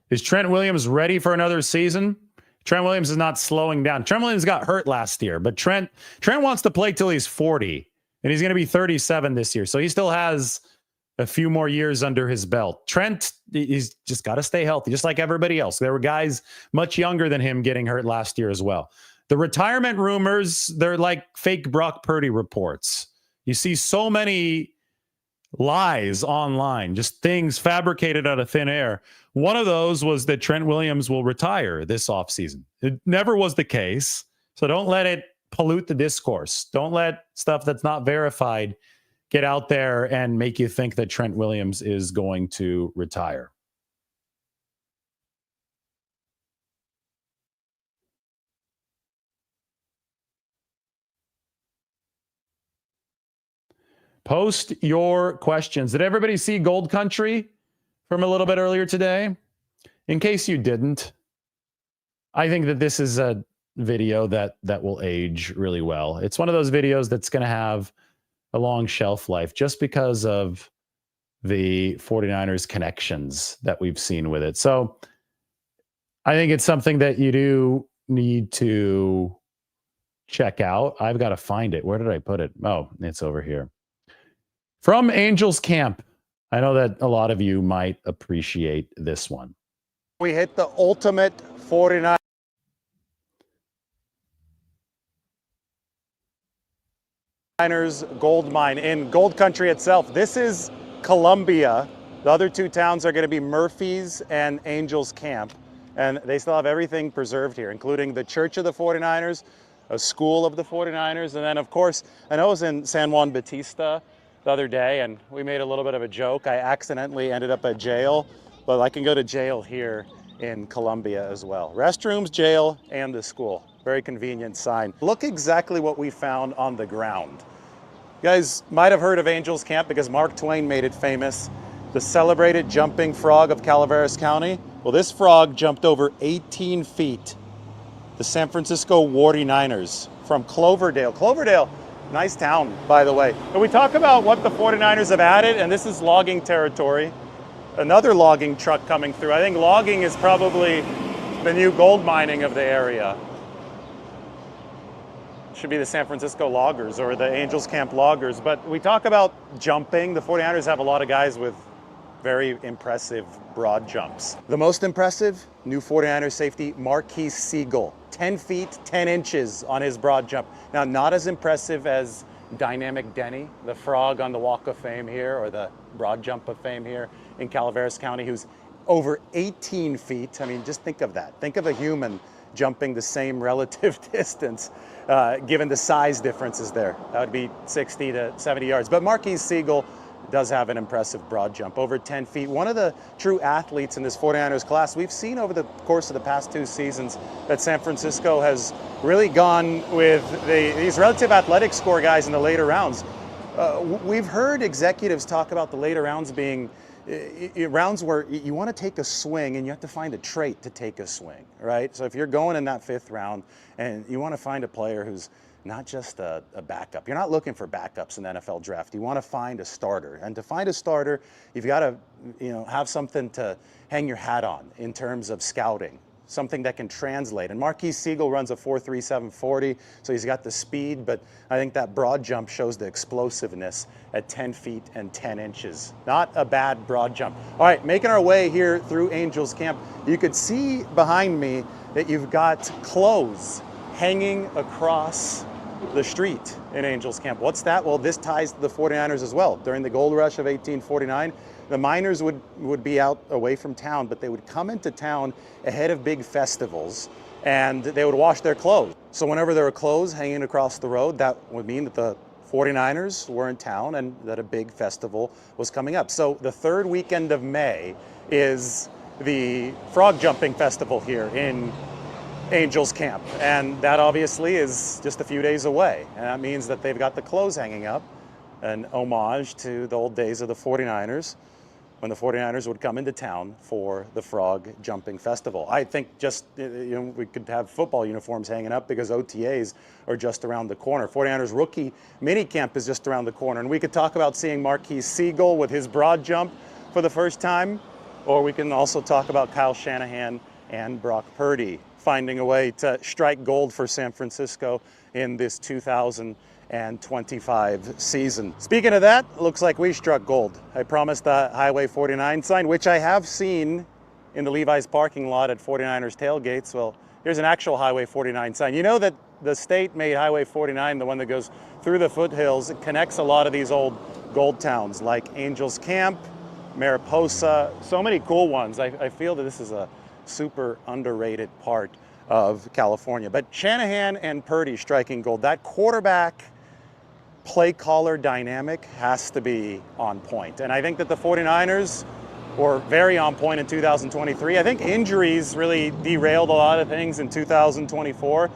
Speaker 1: Is Trent Williams ready for another season? Trent Williams is not slowing down. Trent Williams got hurt last year, but Trent wants to play till he's 40, and he's going to be 37 this year. So he still has a few more years under his belt. Trent, he's just got to stay healthy, just like everybody else. There were guys much younger than him getting hurt last year as well. The retirement rumors, they're like fake Brock Purdy reports. You see so many lies online, just things fabricated out of thin air. One of those was that Trent Williams will retire this offseason. It never was the case. So don't let it pollute the discourse. Don't let stuff that's not verified get out there and make you think that Trent Williams is going to retire. Post your questions. Did everybody see Gold Country from a little bit earlier today? In case you didn't, I think that this is a video that will age really well. It's one of those videos that's going to have a long shelf life just because of the 49ers connections that we've seen with it. So I think it's something that you do need to check out. I've got to find it. Where did I put it? Oh, it's over here. From Angels Camp. I know that a lot of you might appreciate this one.
Speaker 5: We hit the ultimate 49ers gold mine in Gold Country itself. This is Columbia. The other two towns are going to be Murphy's and Angels Camp. And they still have everything preserved here, including the Church of the 49ers, a school of the 49ers. And then, of course, I know I was in San Juan Bautista the other day, and we made a little bit of a joke. I accidentally ended up at jail, but I can go to jail here in Columbia as well. Restrooms, jail, and the school. Very convenient sign. Look exactly what we found on the ground. You guys might have heard of Angels Camp because Mark Twain made it famous. the celebrated jumping frog of Calaveras County. Well, this frog jumped over 18 feet. The San Francisco 49ers from Cloverdale. Cloverdale, nice town, by the way. But we talk about what the 49ers have added, and this is logging territory. Another logging truck coming through. I think logging is probably the new gold mining of the area. Should be the San Francisco Loggers or the Angels Camp Loggers. But we talk about jumping. The 49ers have a lot of guys with very impressive broad jumps. The most impressive, new 49ers safety, Marquise Siegel. 10 feet, 10 inches on his broad jump. Now, not as impressive as Dynamic Denny, the frog on the Walk of Fame here, or the broad jump of fame here in Calaveras County, who's over 18 feet. I mean, just think of that. Think of a human jumping the same relative distance, given the size differences there. That would be 60 to 70 yards. But Marquise Siegel does have an impressive broad jump, over 10 feet. One of the true athletes in this 49ers class. We've seen over the course of the past 2 seasons that San Francisco has really gone with these relative athletic score guys in the later rounds. We've heard executives talk about the later rounds being rounds where you want to take a swing and you have to find a trait to take a swing, right? So if you're going in that 5th round and you want to find a player who's not just a backup. You're not looking for backups in the NFL draft. You want to find a starter. And to find a starter, you've got to, have something to hang your hat on in terms of scouting, something that can translate. And Marquise Siegel runs a 4.37 40, so he's got the speed, but I think that broad jump shows the explosiveness at 10 feet and 10 inches. Not a bad broad jump. All right, making our way here through Angels Camp. You could see behind me that you've got clothes hanging across the street in Angels Camp. What's that? Well, this ties to the 49ers as well. During the gold rush of 1849, the miners would be out away from town, but they would come into town ahead of big festivals and they would wash their clothes. So whenever there were clothes hanging across the road, that would mean that the 49ers were in town and that a big festival was coming up. So the 3rd weekend of May is the frog jumping festival here in Angels Camp, and that obviously is just a few days away, and that means that they've got the clothes hanging up, an homage to the old days of the 49ers when the 49ers would come into town for the frog jumping festival. I think just we could have football uniforms hanging up because OTAs are just around the corner. 49ers rookie mini camp is just around the corner, and we could talk about seeing Marquise Siegel with his broad jump for the first time, or we can also talk about Kyle Shanahan and Brock Purdy finding a way to strike gold for San Francisco in this 2025 season. Speaking of that, looks like we struck gold. I promised the Highway 49 sign, which I have seen in the Levi's parking lot at 49ers tailgates. Well, here's an actual Highway 49 sign. You know that the state made Highway 49, the one that goes through the foothills. It connects a lot of these old gold towns like Angels Camp, Mariposa, so many cool ones. I feel that this is a super underrated part of California. But Shanahan and Purdy striking gold. That quarterback play caller dynamic has to be on point. And I think that the 49ers were very on point in 2023. I think injuries really derailed a lot of things in 2024.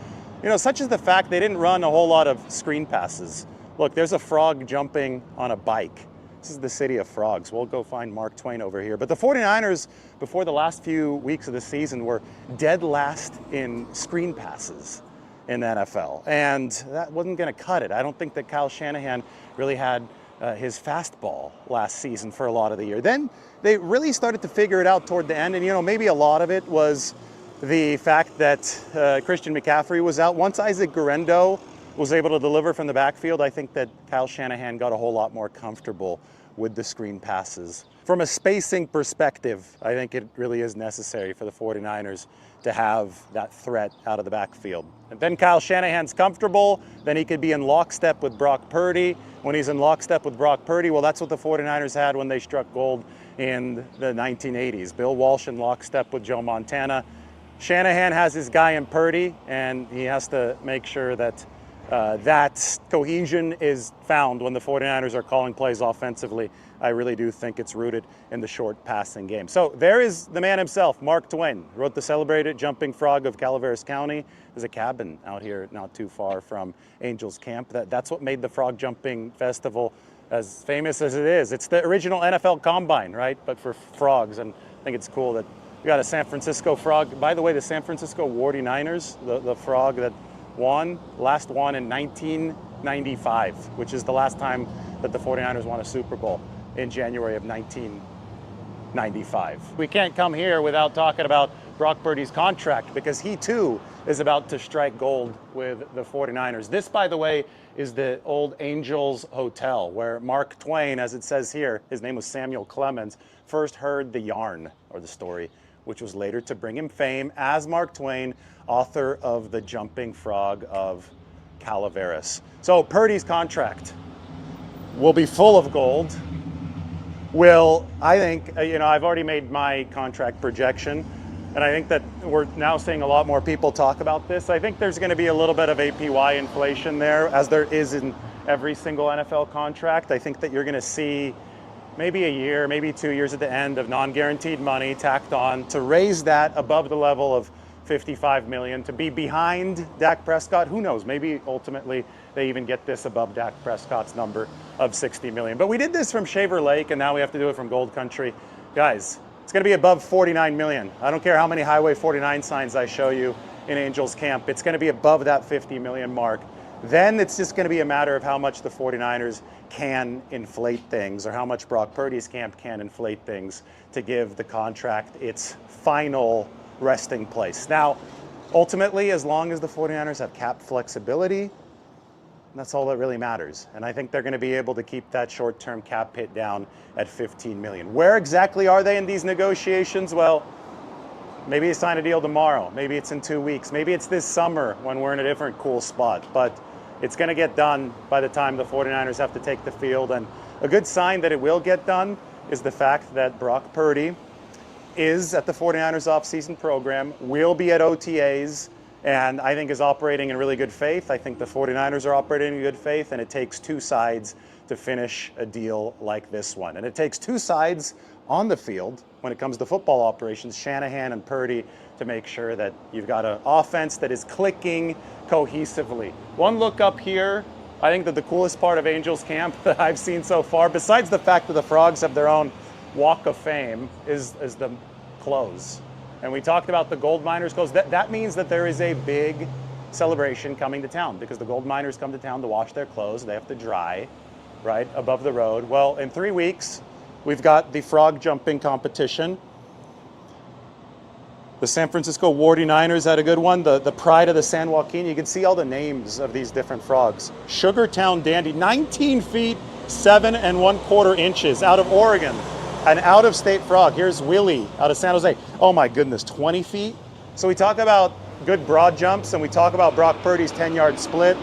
Speaker 5: Such as the fact they didn't run a whole lot of screen passes. Look, there's a frog jumping on a bike. This is the city of frogs. We'll go find Mark Twain over here. But the 49ers, before the last few weeks of the season, were dead last in screen passes in the NFL. And that wasn't going to cut it. I don't think that Kyle Shanahan really had his fastball last season for a lot of the year. Then they really started to figure it out toward the end. And, maybe a lot of it was the fact that Christian McCaffrey was out. Once Isaac Guerendo was able to deliver from the backfield, I think that Kyle Shanahan got a whole lot more comfortable with the screen passes. From a spacing perspective, I think it really is necessary for the 49ers to have that threat out of the backfield. And then Kyle Shanahan's comfortable, then he could be in lockstep with Brock Purdy. When he's in lockstep with Brock Purdy, well, that's what the 49ers had when they struck gold in the 1980s. Bill Walsh in lockstep with Joe Montana. Shanahan has his guy in Purdy, and he has to make sure that that cohesion is found when the 49ers are calling plays offensively. I really do think it's rooted in the short passing game. So there is the man himself, Mark Twain, wrote the celebrated jumping frog of Calaveras County. There's a cabin out here not too far from Angels Camp. That's what made the frog jumping festival as famous as it is. It's the original NFL Combine, right? But for frogs, and I think it's cool that we got a San Francisco frog. By the way, the San Francisco 49ers, the frog that last won in 1995, which is the last time that the 49ers won a Super Bowl, in January of 1995. We can't come here without talking about Brock Purdy's contract, because he too is about to strike gold with the 49ers. This, by the way, is the old Angels Hotel where Mark Twain, as it says here, his name was Samuel Clemens, first heard the yarn, or the story, which was later to bring him fame as Mark Twain, author of The Jumping Frog of Calaveras. So Purdy's contract will be full of gold. I think, I've already made my contract projection, and I think that we're now seeing a lot more people talk about this. I think there's going to be a little bit of APY inflation there, as there is in every single NFL contract. I think that you're going to see maybe a year, maybe 2 years at the end of non-guaranteed money tacked on to raise that above the level of $55 million, to be behind Dak Prescott. Who knows? Maybe ultimately they even get this above Dak Prescott's number of $60 million. But we did this from Shaver Lake, and now we have to do it from Gold Country. Guys, it's going to be above $49 million. I don't care how many Highway 49 signs I show you in Angels camp. It's going to be above that $50 million mark. Then it's just going to be a matter of how much the 49ers can inflate things, or how much Brock Purdy's camp can inflate things to give the contract its final resting place. Now, ultimately, as long as the 49ers have cap flexibility, that's all that really matters. And I think they're going to be able to keep that short-term cap hit down at $15 million. Where exactly are they in these negotiations? Well, maybe you sign a deal tomorrow. Maybe it's in 2 weeks. Maybe it's this summer when we're in a different cool spot. But it's going to get done by the time the 49ers have to take the field. And a good sign that it will get done is the fact that Brock Purdy is at the 49ers offseason program, will be at OTAs, and I think is operating in really good faith. I think the 49ers are operating in good faith, and it takes two sides to finish a deal like this one. And it takes two sides on the field when it comes to football operations, Shanahan and Purdy, to make sure that you've got an offense that is clicking cohesively. One look up here, I think that the coolest part of Angels camp that I've seen so far, besides the fact that the Frogs have their own Walk of Fame, is the clothes. And we talked about the gold miners clothes. That means that there is a big celebration coming to town, because the gold miners come to town to wash their clothes. They have to dry, right, above the road. Well, in 3 weeks, we've got the frog jumping competition. The San Francisco 49ers had a good one. The pride of the San Joaquin. You can see all the names of these different frogs. Sugartown Dandy, 19 feet, 7 1/4 inches, out of Oregon. An out-of-state frog. Here's Willie out of San Jose. Oh my goodness, 20 feet? So we talk about good broad jumps, and we talk about Brock Purdy's 10-yard split.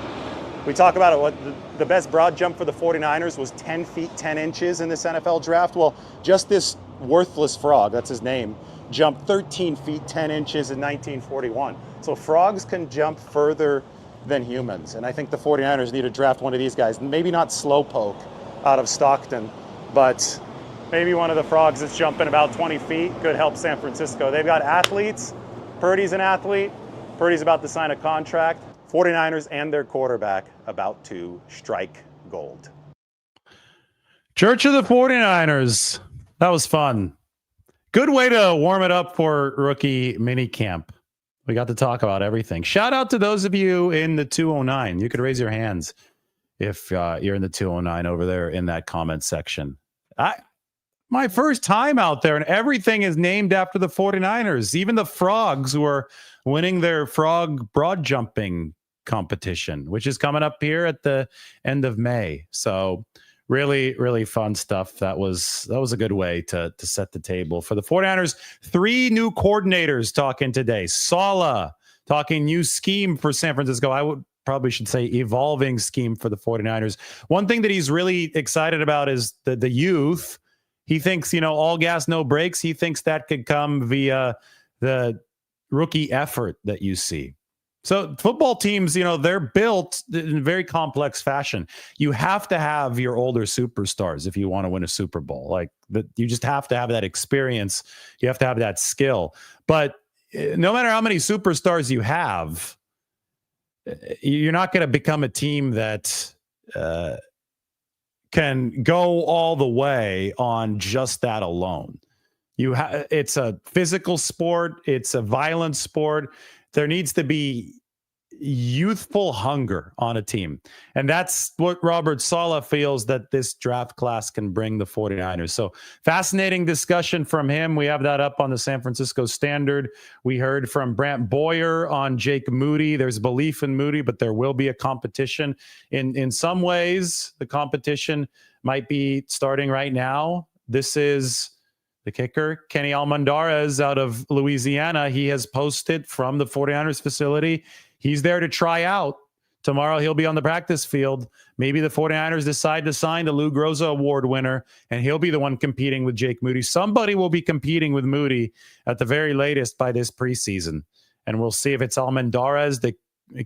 Speaker 5: We talk about it, what the best broad jump for the 49ers was 10 feet, 10 inches in this NFL draft. Well, just this worthless frog, that's his name, jumped 13 feet, 10 inches in 1941. So frogs can jump further than humans. And I think the 49ers need to draft one of these guys. Maybe not Slowpoke out of Stockton, but maybe one of the frogs that's jumping about 20 feet could help San Francisco. They've got athletes. Purdy's an athlete. Purdy's about to sign a contract. 49ers and their quarterback about to strike gold.
Speaker 1: Church of the 49ers. That was fun. Good way to warm it up for rookie mini camp. We got to talk about everything. Shout out to those of you in the 209. You could raise your hands if you're in the 209 over there in that comment section. My first time out there, and everything is named after the 49ers. Even the frogs who are winning their frog broad jumping competition, which is coming up here at the end of May. So really, really fun stuff. That was a good way to set the table for the 49ers. 3 new coordinators talking today. Saleh talking new scheme for San Francisco. I would probably should say evolving scheme for the 49ers. One thing that he's really excited about is the youth. He thinks, all gas, no brakes. He thinks that could come via the rookie effort that you see. So football teams, they're built in very complex fashion. You have to have your older superstars if you want to win a Super Bowl. You just have to have that experience. You have to have that skill. But no matter how many superstars you have, you're not going to become a team that can go all the way on just that alone. It's a physical sport. It's a violent sport. There needs to be youthful hunger on a team. And that's what Robert Saleh feels that this draft class can bring the 49ers. So fascinating discussion from him. We have that up on the San Francisco Standard. We heard from Brant Boyer on Jake Moody. There's belief in Moody, but there will be a competition. In some ways, the competition might be starting right now. This is the kicker, Kenny Almendarez out of Louisiana. He has posted from the 49ers facility. He's there to try out. Tomorrow he'll be on the practice field. Maybe the 49ers decide to sign the Lou Groza Award winner, and he'll be the one competing with Jake Moody. Somebody will be competing with Moody at the very latest by this preseason. And we'll see if it's Almendarez, the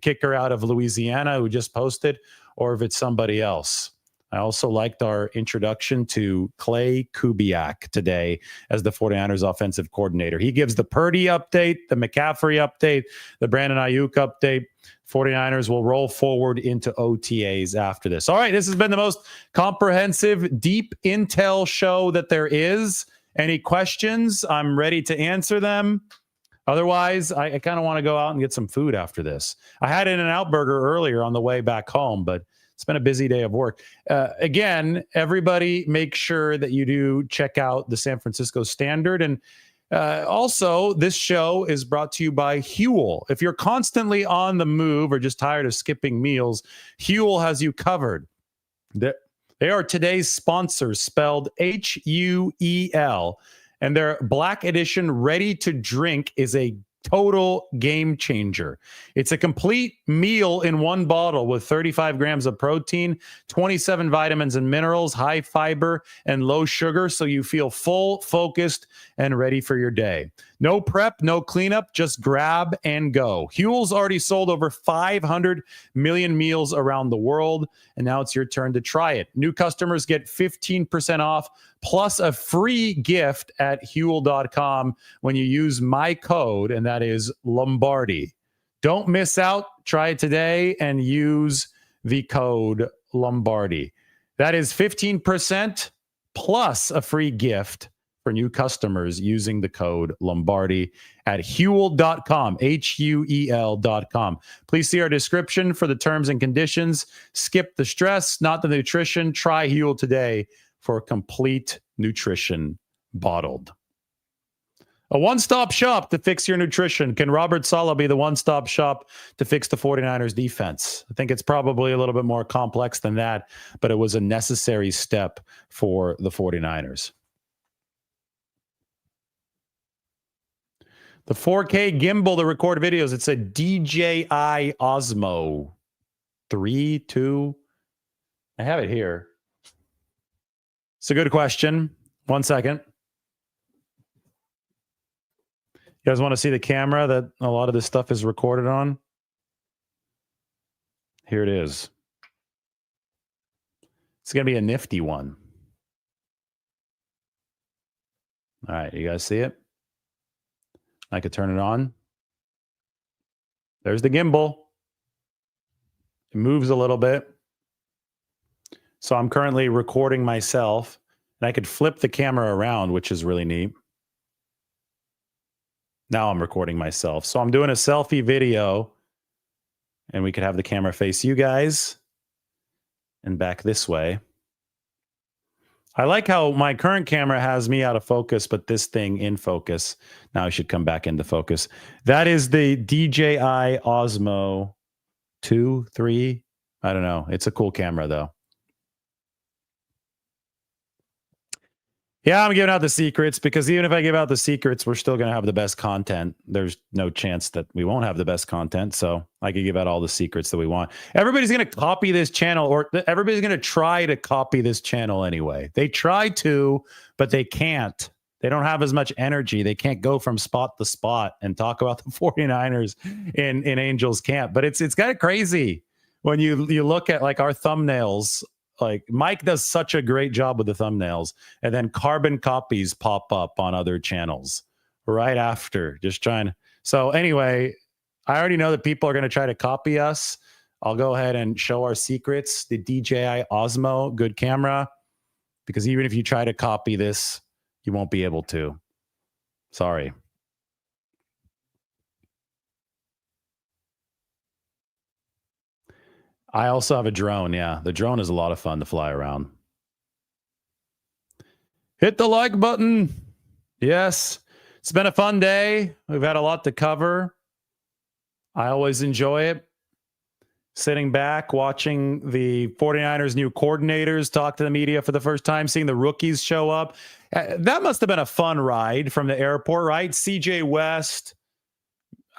Speaker 1: kicker out of Louisiana who just posted, or if it's somebody else. I also liked our introduction to Clay Kubiak today as the 49ers offensive coordinator. He gives the Purdy update, the McCaffrey update, the Brandon Aiyuk update. 49ers will roll forward into OTAs after this. All right, this has been the most comprehensive, deep intel show that there is. Any questions? I'm ready to answer them. Otherwise, I kind of want to go out and get some food after this. I had In-N-Out Burger earlier on the way back home, but it's been a busy day of work. Again, everybody make sure that you do check out the San Francisco Standard. And also, this show is brought to you by Huel. If you're constantly on the move or just tired of skipping meals, Huel has you covered. They are today's sponsors, spelled Huel. And their Black Edition Ready to Drink is a total game changer. It's a complete meal in one bottle with 35 grams of protein, 27 vitamins and minerals, high fiber, and low sugar, so you feel full, focused, and ready for your day. No prep, no cleanup, just grab and go. Huel's already sold over 500 million meals around the world, and now it's your turn to try it. New customers get 15% off plus a free gift at Huel.com when you use my code, and that is Lombardi. Don't miss out. Try it today and use the code Lombardi. That is 15% plus a free gift for new customers using the code Lombardi at Huel.com, Huel.com. Please see our description for the terms and conditions. Skip the stress, not the nutrition. Try Huel today for complete nutrition bottled. A one-stop shop to fix your nutrition. Can Robert Saleh be the one-stop shop to fix the 49ers defense? I think it's probably a little bit more complex than that, but it was a necessary step for the 49ers. The 4K gimbal to record videos. It's a DJI Osmo 3, 2. I have it here. It's a good question. 1 second. You guys want to see the camera that a lot of this stuff is recorded on? Here it is. It's going to be a nifty one. All right, you guys see it? I could turn it on. There's the gimbal. It moves a little bit. So I'm currently recording myself, and I could flip the camera around, which is really neat. Now I'm recording myself. So I'm doing a selfie video, and we could have the camera face you guys and back this way. I like how my current camera has me out of focus, but this thing in focus. Now I should come back into focus. That is the DJI Osmo 2, 3. I don't know. It's a cool camera, though. Yeah, I'm giving out the secrets because even if I give out the secrets, we're still going to have the best content. There's no chance that we won't have the best content. So I could give out all the secrets that we want. Everybody's going to copy this channel, or everybody's going to try to copy this channel anyway. They try to, but they can't. They don't have as much energy. They can't go from spot to spot and talk about the 49ers in Angels camp. But it's kind of crazy when you look at like our thumbnails. Like Mike does such a great job with the thumbnails, and then carbon copies pop up on other channels right after, just trying. So anyway, I already know that people are going to try to copy us I'll go ahead and show our secrets. The DJI Osmo, good camera, because even if you try to copy this, you won't be able to. Sorry. I also have a drone. Yeah, the drone is a lot of fun to fly around. Hit the like button. Yes, it's been a fun day. We've had a lot to cover. I always enjoy it. Sitting back, watching the 49ers' new coordinators talk to the media for the first time, seeing the rookies show up. That must have been a fun ride from the airport, right? CJ West.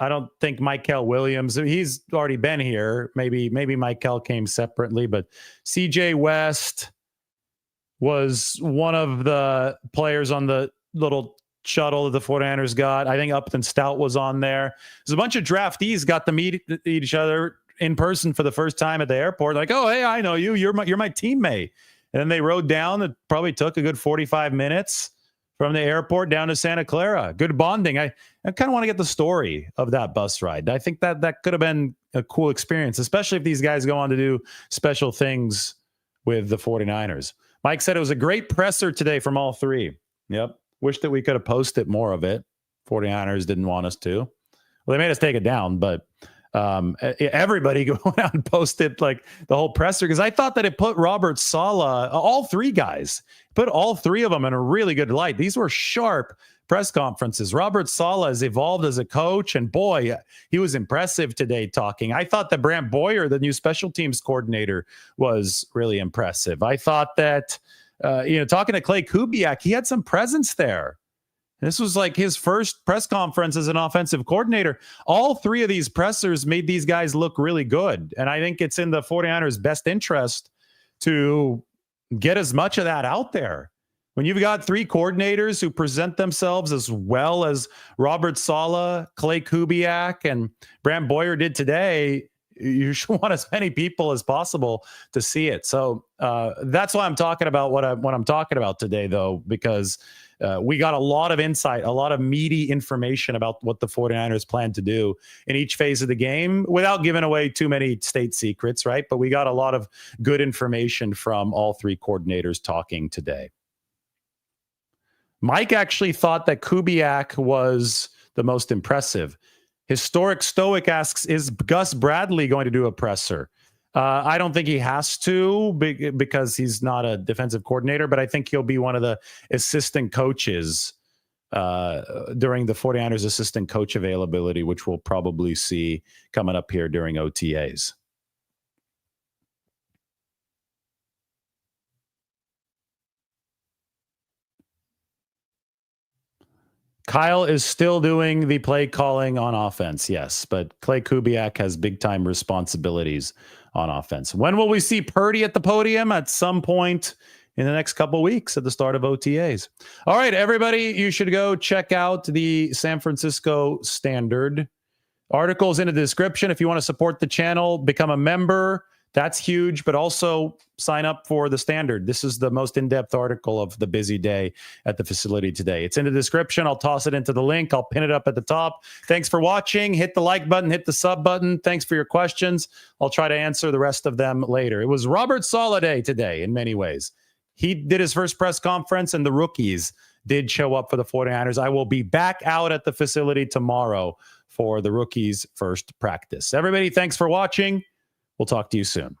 Speaker 1: I don't think Michael Williams, he's already been here. Maybe Michael came separately, but CJ West was one of the players on the little shuttle that the 49ers got. I think Upton Stout was on there. There's a bunch of draftees got to meet each other in person for the first time at the airport. Like, oh, hey, I know you. You're my teammate. And then they rode down. It probably took a good 45 minutes from the airport down to Santa Clara. Good bonding. I kind of want to get the story of that bus ride. I think that could have been a cool experience, especially if these guys go on to do special things with the 49ers. Mike said it was a great presser today from all three. Yep. Wish that we could have posted more of it. 49ers didn't want us to. Well, they made us take it down, but everybody go out and posted like the whole presser, because I thought that it put Robert Saleh, all three guys, put all three of them in a really good light. These were sharp press conferences. Robert Saleh has evolved as a coach, and boy, he was impressive today talking. I thought that Brant Boyer, the new special teams coordinator, was really impressive. I thought that, talking to Clay Kubiak, he had some presence there. This was like his first press conference as an offensive coordinator. All three of these pressers made these guys look really good. And I think it's in the 49ers' best interest to get as much of that out there. When you've got three coordinators who present themselves as well as Robert Saleh, Clay Kubiak, and Brant Boyer did today, you should want as many people as possible to see it. So that's why I'm talking about what I'm talking about today, though, because we got a lot of insight, a lot of meaty information about what the 49ers plan to do in each phase of the game without giving away too many state secrets, right? But we got a lot of good information from all three coordinators talking today. Mike actually thought that Kubiak was the most impressive. Historic Stoic asks, is Gus Bradley going to do a presser? I don't think he has to because he's not a defensive coordinator, but I think he'll be one of the assistant coaches during the 49ers assistant coach availability, which we'll probably see coming up here during OTAs. Kyle is still doing the play calling on offense, yes, but Clay Kubiak has big-time responsibilities on offense. When will we see Purdy at the podium? At some point in the next couple of weeks at the start of OTAs. All right, everybody, you should go check out the San Francisco Standard. Articles in the description. If you want to support the channel, become a member. That's huge, but also sign up for the Standard. This is the most in-depth article of the busy day at the facility today. It's in the description. I'll toss it into the link. I'll pin it up at the top. Thanks for watching. Hit the like button, hit the sub button. Thanks for your questions. I'll try to answer the rest of them later. It was Robert Saleh day today in many ways. He did his first press conference, and the rookies did show up for the 49ers. I will be back out at the facility tomorrow for the rookies' first practice. Everybody, thanks for watching. We'll talk to you soon.